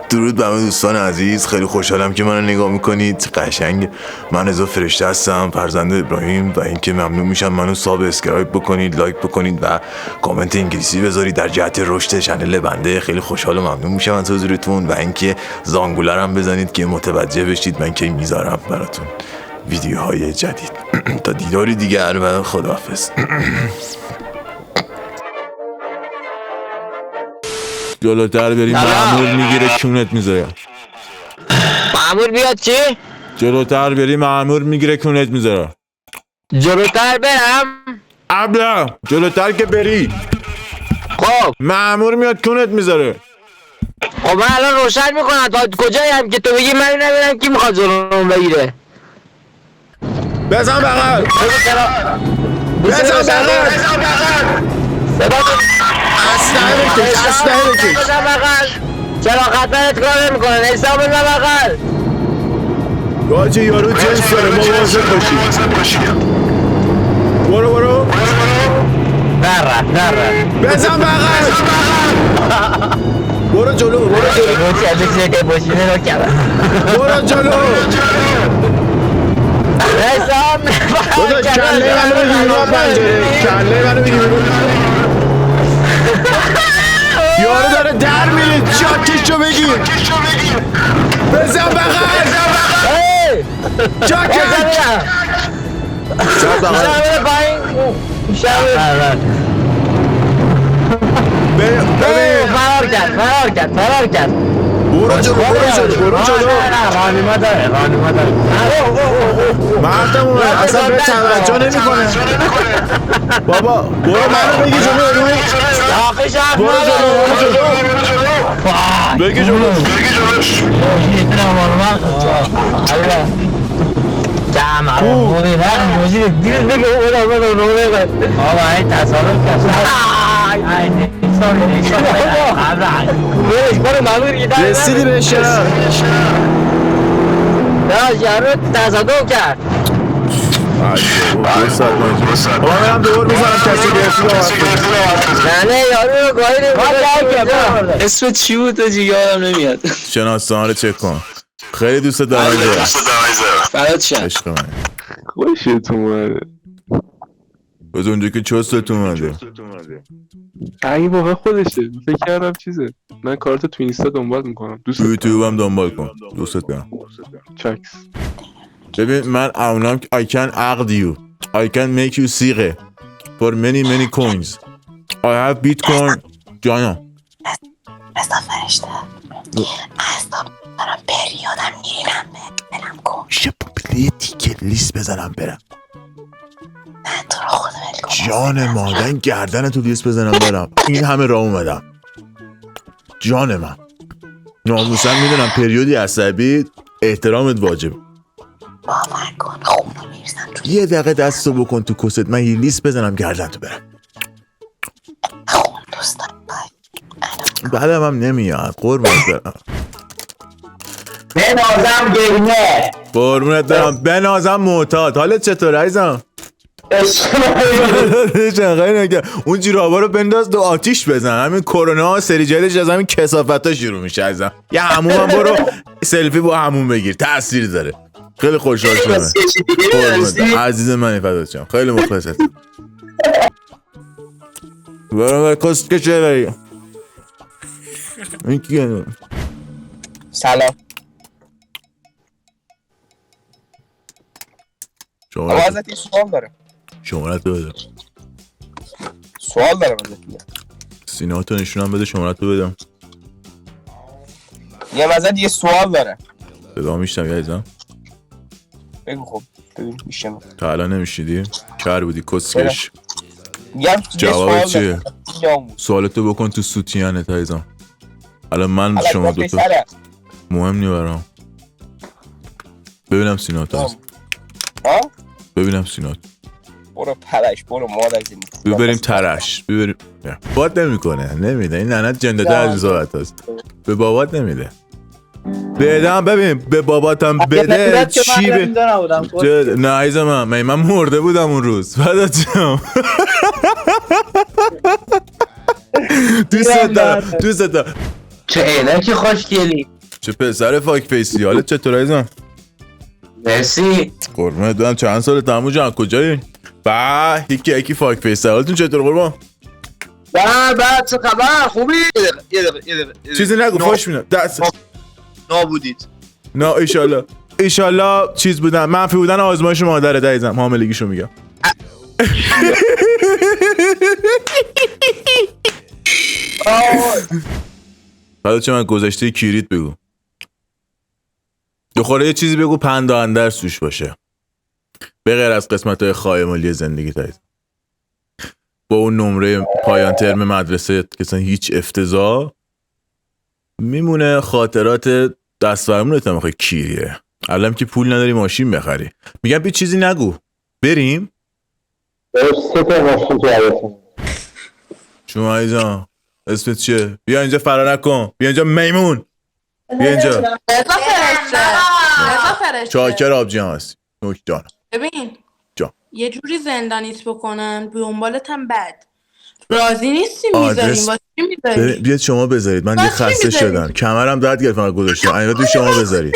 درود به همه دوستان عزیز، خیلی خوشحالم که منو نگاه میکنید. قشنگ من رضا فرشته هستم، فرزند ابراهیم، و اینکه ممنون میشم منو سابسکرایب بکنید، لایک بکنید و کامنت انگلیسی بذارید در جهت رشد چنل بنده. خیلی خوشحال و ممنون میشم از حضورتون و اینکه زانگوله هم بزنید که متوجه بشید من کی میذارم براتون ویدیوهای جدید. تا دیداری دیگر و خداحافظ. جلوتر بریم مأمور میگیره کونت میذاره. مأمور بیاد چی؟ جلوتر بریم مأمور میگیره کونت میذاره. جلوتر برم؟ ابله جلوتر که بری خب مأمور میاد کونت میذاره. خب من الان روشن میکنم تا کجایم که تو بگی من نمیدونم کی میخواد جلوم بگیره. بزن بغل بزن بغل اسلحه بکش بزن بغل. چرا خطرت کار نمیکنه؟ نیستا بزن بغل. باجه یارو جنس داره، مواظب باشی. برو نره بزن بغل. برو جلو برو جلو. بودو کله منو بگی بیرون پنجره، کله منو بگی بیرون. یارو داره در میره، جاکشو بگیر. بزن بغل جاکش شب بغل فرار کرد. برو جلو غانیمه داره مردم اصلا به توجه نمی کنه. بابا برو منو بگی جلو برو جلو بگی جلو. رسیدی به شهر یارو تصادف کرد. با منم دور میزنم کسی گرفتی نه یارو رو گاهی اسم چی بود تا یادم نمیاد. شناسنامه رو چک کن. خیلی دوست دارم فراد شد عشق من. خوشت اومده از اونجا که چستت اومده. اگه واقعا خودشه فکر کردم چیزه. من کارتو تو اینستا دنبال میکنم. دوست یوتیوب هم دنبال کن. دوستت دارم. چکس. ببین من اونم I can add you. I can make you سیغه for many coins. I have bitcoin. جانا رضا فرشته اصلا دارم پریودم میرینم برم کن شپوپلی تیکه لیست بزنم برم. نه تو رو خدا ول کن. جان مادن گردن تو لیست بزنم برم. این همه راه اومدم. جان من ناموسم میدونم پریودی عصبی احترامت واجب. باور کن خونو میرزم تو یه دقیقه دستو بکن تو کست من یه لیست بزنم گردن تو برم. خون دوست دارم. بعدم هم نمیاد قربونت برم. بنازم گرینه قربونت برم بنازم معتاد. حالت چطور عزیزم؟ اون جورابا رو بنداز دو آتیش بزن. همین کرونا سری جدیدش از همین کثافت‌ها شروع میشه عزیزم. یه حموم هم برو سلفی با حموم بگیر، تأثیر داره. خیلی خوشحال شدم عزیز من، فدات شم. خیلی مخلصت. برو کست که چه بری این کیه؟ سلام. ازت یه سوال داره. شمارت بده. سوال دارم ازت. سیناتو نشونم بده شمارت رو بدم. یه سوال داره. صدا میشتم یه عزیزم. بگو خب ببین میشه. تا الان نمیشیدی؟ کار بودی کسکش. جواب چیه؟ سوالتو بکن تو سوتیانت عزیزم. الان من شما دوتا مهم نی برام. ببینم سینات هست. ببینم سینات. برو پرش برو مادر زنی. ببریم ترش. ببریم. باد نمیکنه. نمیده. این ننت جندته عزیزات هست. به بابات نمیده. بدم ببین به باباتم بده چی به نه عزیزم من مرده بودم اون روز. فداتم. دوست دارم چه عینکی خوشگلی. چه پسر فاک فیسی، حالت چطور عزیزم؟ مرسی. قربونت برم. چند سال تموم جان کجایی؟ با یکی فاک فیس، حالتون چطور قربان؟ بعد چه خبر؟ خوبی؟ یه دقیقه. چیزی نگو فاش میدم دست. نابودید. نه ایشالله چیز بودن، منفی بودن آزمایش مادرت عزیزم، حاملگیشو میگم. بعد چه من گذشته کیریت بگو. دوخوره یه چیزی بگو پند و اندرس توش باشه. به غیر از قسمت‌های خایمالی زندگی تایید. با اون نمره پایان ترم مدرسه که اصلا هیچ افتضاح میمونه خاطرات دست فرمونت هم آخه کیریه. الان که پول نداری ماشین بخری. میگم بی چیزی نگو. بریم؟ شما عزیزم اسمت چیه؟ بیا اینجا فرار نکن. بیا اینجا میمون. بیا اینجا. رضا فرشته. چاکر آبجیان هستی. نوک جانم. ببین جان. یه جوری زندانیت بکنن به دنبالت هم بد. راضی نیستی میذاریم آدرس- واسه چی میذاری؟ بیاد شما بذارید. من دیگه واسه چی خسته می‌ذاری؟ شدم. کمرم درد گرفت فقط گذاشتم. اینو شما بذارید.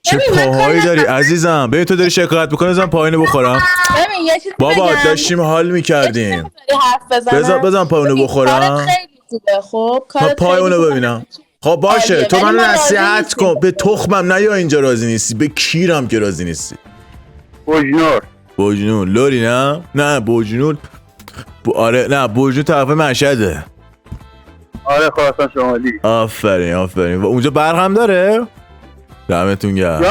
چه ببین، من پاهایی کاری داری عزیزم؟ ببین تو داری شکایت می‌کنی زن پایینو بخورم. ببین یه چیزی بابا بگم. داشتیم حال می‌کردیم. داری حرف بزنم. بزن پایونو ببین، بخورم. کارت خیلی خوبه. خب کارت پای خیلی اونو خوبه. ببینم. خب باشه آره، تو ولی منو من راضی نصیحت نیستم. کن. به تخمم نیا اینجا راضی نیستی. به کیرم که راضی نیستی. بوجنور لوری نه بوجنور آره نه بوجنور طرف مشهده. آره خواستم شمالی. آفرین و اونجا برق هم داره. دمتون گرم.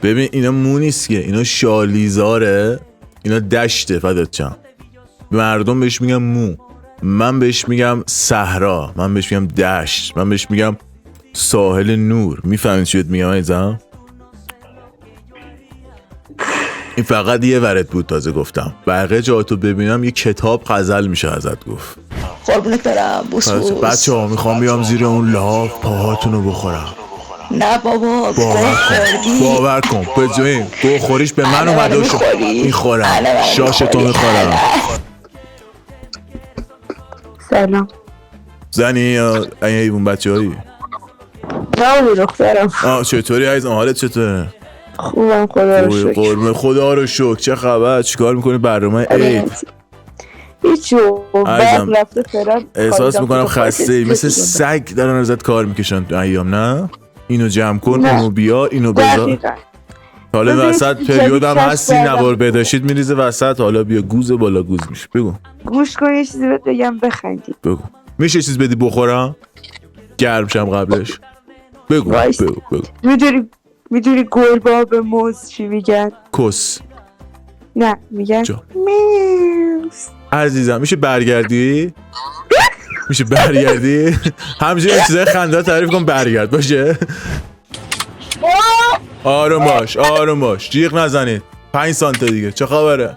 ببین اینا مو نیست که اینا شالیزاره. اینا دشته فدات چم. مردم بهش میگم مو، من بهش میگم صحرا، من بهش میگم دشت، من بهش میگم ساحل نور. میفهمید چی بهت میگم عزیزم؟ این فقط یه ورد بود تازه گفتم. بقیه جاتو ببینم یه کتاب غزل میشه ازت گفت. قربونت برم بوس بوس. بچه ها میخوام بیام زیر اون لاف پاهاتونو بخورم. نه بابا باور کن به جای بخوریش به من اومده و میخورم شاشتو میخورم. سلام. زنی یا این ایبون بچه هایی؟ نه دخترم. چطوری عزیزم حالت چطوره؟ خوبم خدا رو شکر. قربون خدا رو شکر. چه خبر؟ چیکار میکنی برنامه عید؟ هیچ عزیزم، رفته فران. احساس میکنم خسته ای مثل سگ دارن ازت کار میکشن ایام. نه اینو جمع کن اونو بیار اینو بذار. حالا ببین، وسط چیزی پریود هم کشف هستی کردم. نوار بداشید میریزه وسط. حالا بیا گوز بالا گوز میشه. بگو گوش کن یه چیزی بهت بگم بخندی. بگو میشه چیز بدی بخورم گرم شم قبلش. بگو وایس. بگو میدونی گربه به موز چی میگن؟ کس. نه میگن جا. میوز. عزیزم میشه برگردی؟ همینجوری یه چیزای خنده تعریف کن برگرد باشه. آروم باش جیغ نزنید. 5 سانته دیگه چه خبره؟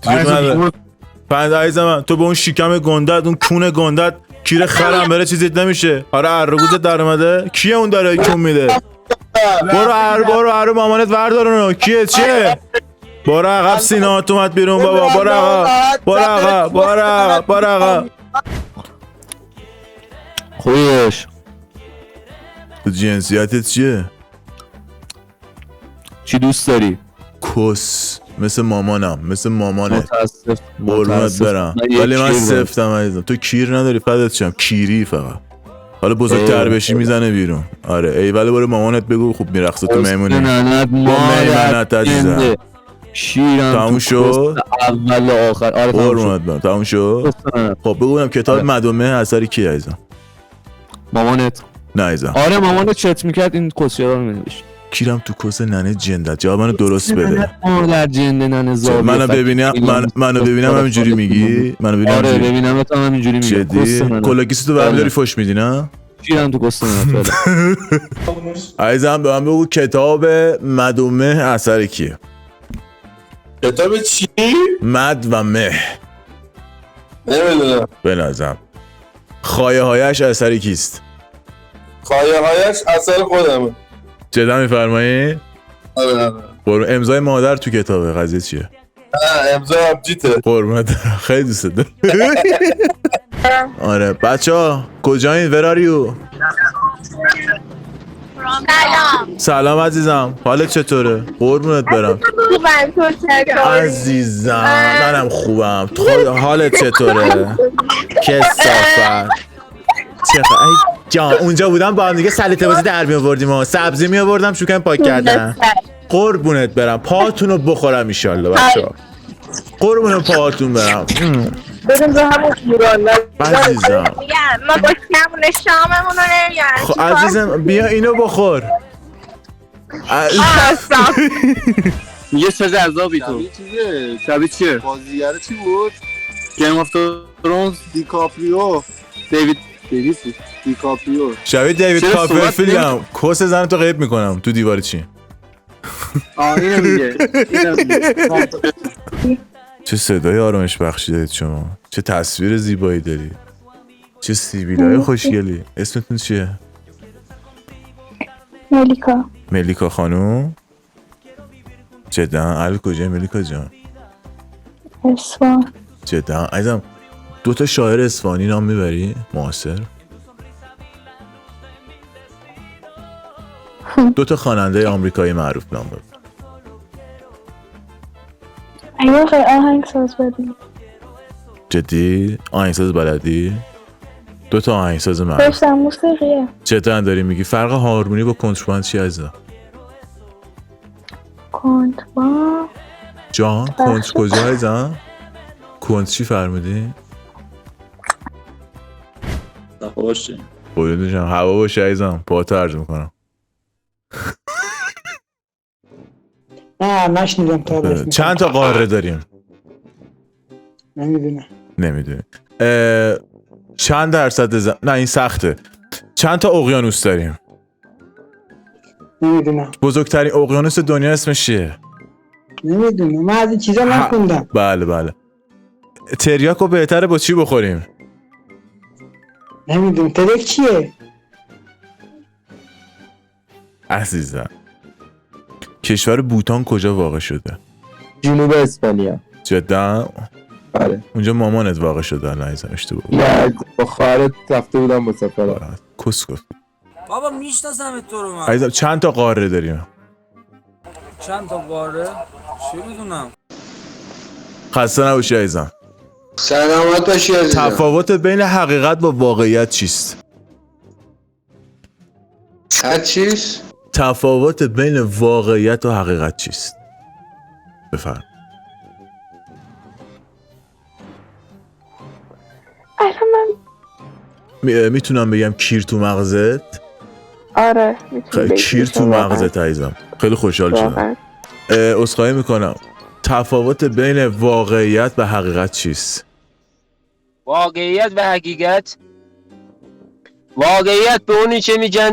جیغ نزن. 5 عزیزم من تو به اون شکم گندت اون کون گندت کیر خرم بره چیزیت نمیشه. آره ارگوزت در اومده. کیه اون داره کون میده؟ برو مامانت وردار اونو. کیه چیه؟ برو عقب سینه‌ات اومد بیرون بابا. برو عقب. خویش تو جنسیتت چیه؟ چی دوست داری؟ کس. مثل مامانم مثل مامانت. متاسف قربونت برم ولی من سفتم عزیزم. تو کیر نداری فدات شم. کیری فقط. حالا بزرگتر بشی میزنه بیرون. آره ای ولی برو مامانت بگو خوب میرقصه تو میمونی. میمونت عزیزم. شیرم تموم شد؟ اول و آخر. آره قربونت برم تموم شد. خب بگویم کتاب مدومه اثر کی عزیزم؟ مامانت. نه عزیزم. آره مامانت چت میکرد این کسیارا رو مینوشت. کیرم تو کس ننه جندت. جواب منو درست بده. در جنده ننه زاویه. منو ببینم همینجوری میگی؟ منو ببینم آره همینجوری؟ ببینم تو همینجوری میگی. جدی؟ کلاکیسی تو برمیداری فش میدی نه؟ شیرم تو کس ننه. عزیزم به من بگو کتاب مدومه اثر کیه؟ کتاب چی؟ مد و مه. نمیدونم. بنازم خایه هایش اثر کیست؟ خایه هایش اثر خودمه. جدا میفرمایی؟ آره. برو امضای مادر تو کتابه. قضیه چیه؟ امضا ابجیته. قربونت خیلی دوست دارم. آره بچه ها کجایین؟ where are you؟ سلام عزیزم، حالت چطوره؟ قربونت برم عزیزم. منم خوبم. حالت چطوره؟ کثافت. چقدر جان اونجا بودم با هم دیگه سلیته بازی در می آوردیم و سبزی می آوردم شوکن پاک کردن. قربونت برم، پاتونو بخورم ان شاء الله بچه‌ها. قربون پاهاتون برم. بریم به همون ایران. عزیزم ما با کمون شاممون رو نمیارن. خب عزیزم بیا اینو بخور. یه چه جذابی تو شبیه چیه؟ بازیگر چی بود؟ گیم آف ترونز دیکاپریو دیکاپریو شبیه دیوید چرا کاپرفیلدم. کس زن تو غیب میکنم تو دیوار چی؟ اینو میگه. چه صدای آرامش بخشی دارید شما، چه تصویر زیبایی دارید، چه سیبیلای خوشگلی. اسمتون چیه؟ ملیکا. ملیکا خانوم؟ جدا؟ کجای ملیکا جان؟ اصفهان. جدا؟ عزیزم 2 شاعر اصفهانی نام میبری؟ معاصر؟ 2 خواننده آمریکایی معروف نام ببر. اگه خیلی آهنگ ساز بدیم. جدی؟ آهنگساز بلدی؟ 2 آهنگساز معروف. داشتم موسیقیه. جدا داری میگی؟ فرق هارمونی با کنتربند چی عزیزم؟ کنت با جان کنت کجا عزیزم؟ کنت چی فرمودی؟ باشه بایدشم هوا باشه عزیزم، پاهاتو عرض میکنم. نه نشنیدم تا چند تا قاره داریم؟ نمیدونم. نمیدونی. چند درصد نه این سخته. چند تا اقیانوس داریم؟ نمیدونم. بزرگترین اقیانوس دنیا اسمش چیه؟ نمیدونم. من از این چیزا نخوندم. بله تریاکو بهتره با چی بخوریم؟ نمیدونم. تریاک چیه؟ عزیزم کشور بوتان کجا واقع شده؟ جنوب اسپانیا. جدا؟ آره. اونجا مامانت واقع شده. نه عزیزم اشتباه بود. نه با خواهرت رفته بودم با سفر. کس گفت. بابا میشناسم تو رو من. عزیزم چند تا قاره داریم؟ چند تا قاره؟ چی میدونم. خسته نباشی عزیزم. سلامت باشی عزیزم. تفاوت بین حقیقت با واقعیت چیست؟ چیست؟ تفاوت بین واقعیت و حقیقت چیست؟ بفرم. میتونم بگم کیر تو مغزت؟ آره کیر تو مغزت عزیزم. خیلی خوشحال شدم. عذرخواهی میکنم. تفاوت بین واقعیت و حقیقت چیست؟ واقعیت و حقیقت، واقعیت به اونی که میگن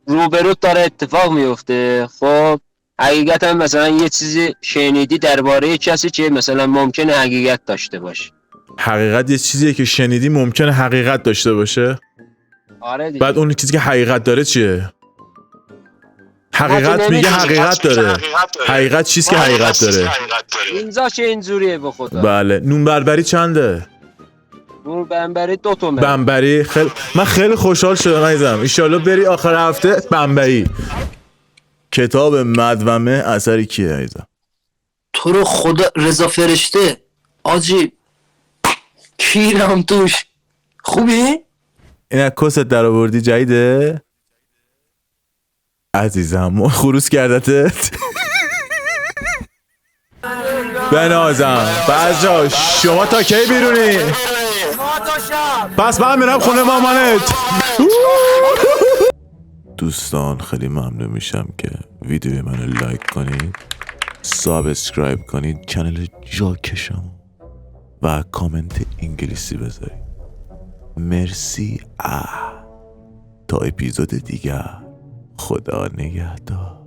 روبروت داره اتفاق میفته. خب حقیقت هم مثلا یه چیزی شنیدی درباره کسی که مثلا ممکنه حقیقت داشته باشه. حقیقت یه چیزیه که شنیدی ممکنه حقیقت داشته باشه. آره دیگه. بعد اون چیزی که حقیقت داره چیه؟ حقیقت میگه حقیقت داره. حقیقت چیست که حقیقت داره؟ اینجا چه اینجوریه به خدا. بله. نون بربری چنده؟ نون بنبری 2 تومن. بنبری من خیلی خوشحال شدم عزیزم. ان بری آخر هفته بنبری. کتاب مدومه اثری کیه عزیزم؟ تو رو خدا رضا فرشته. آجی کیرم توش. خوبی؟ این از کست در آوردی جدیده؟ عزیزم خروس کردتت؟ بنازم بچه‌ها شما تا کی بیرونی؟ پس من میرم خونه مامانت. دوستان خیلی ممنون میشم که ویدیو منو لایک کنید، سابسکرایب کنید، کانال جاکشم و کامنت انگلیسی بذارید. مرسی. تا اپیزود دیگر، خدا نگهدار.